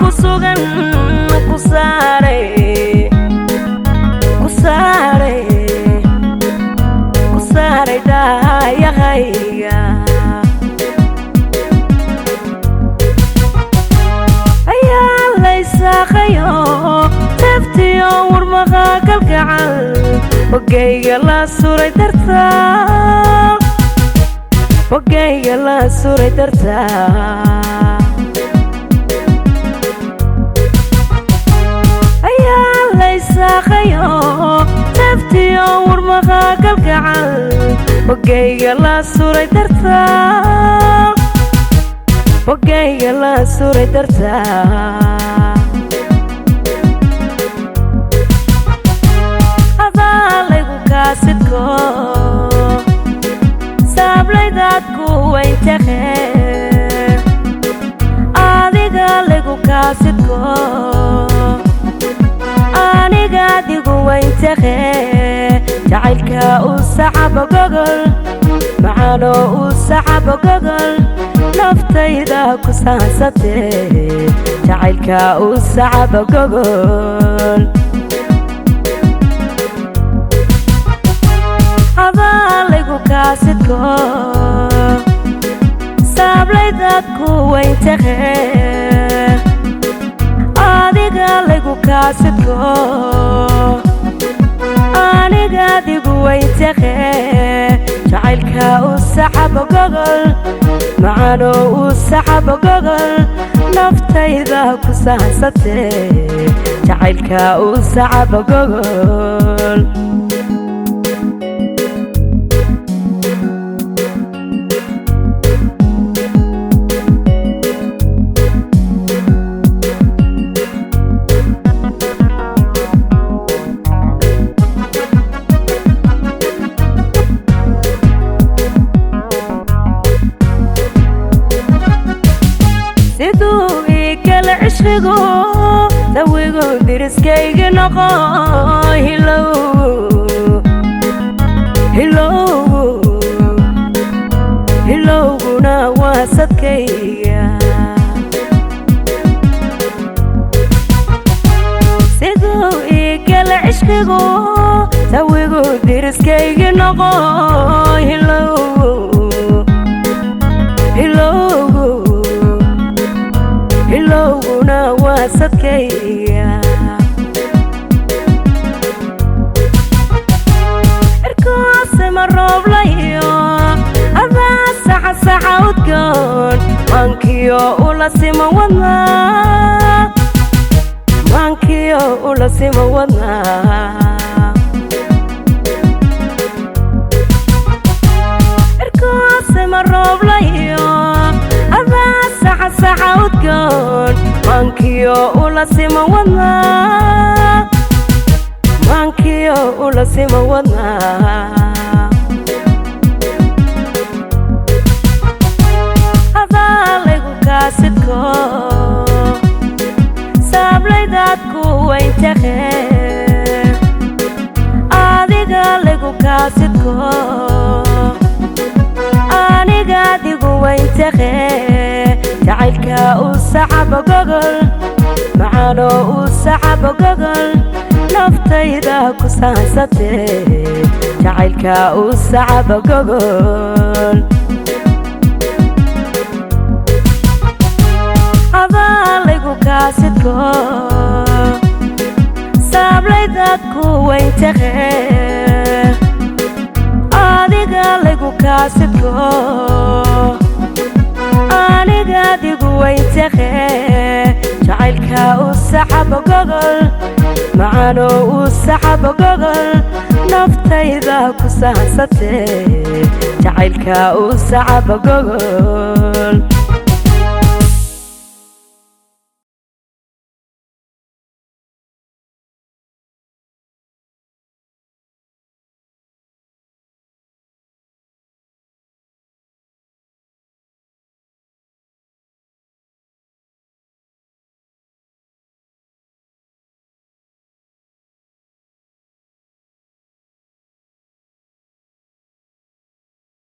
kusugan kusaaray daayahayga ayaa laysaaqayo taftiyo warmaqa kalgacal wagayga la suray dartaa saaqayo taftiyo warmaqa kalgacal wagayga la suray dartaa adaa laygu kaasidko saablaydaad ku wayntahe adiga laygu kaasidko anigaadigu wayntahe jacaylka u sacabo gogol macaano u sacabo gogol naftayda ku saansatee jacaylka u sacabo gogol adaa laygu kaasidko saablaydaad ku wayntahe adiga laygu kaasidko anigaadigu wayntahe jacaylka u sacabo gogol macaano u sacabo gogol naftayda ku saansatee jacaylka u sacabo gogol dawigu diriskayga noqo hilowguna waa sadkayga siduu igala cishqigu dawigu diriskayga noqo hilowguna waa sadkayga irkoose ma rooblayo adaa saxa udgoon maankiyo ula sima wadnaa irkoose ma rooblayo adaa saxa udgoon maankiyo ula sima wadnaa adaa laygu kaasidko saablaydaad ku wayntahe adiga laygu kaasidko anigaadigu wayntahe jacaylka u sacabo gogol macaano u sacabo gogol naftayda ku saansatee jacaylka u sacabo gogol adaa laygu kaasidko saablaydaad ku wayntahe adiga laygu kaasidko anigaadigu wayntahe jacaylka u sacabo gogol macaano u sacabo gogol naftayda ku saansatee jacaylka u sacabo gogol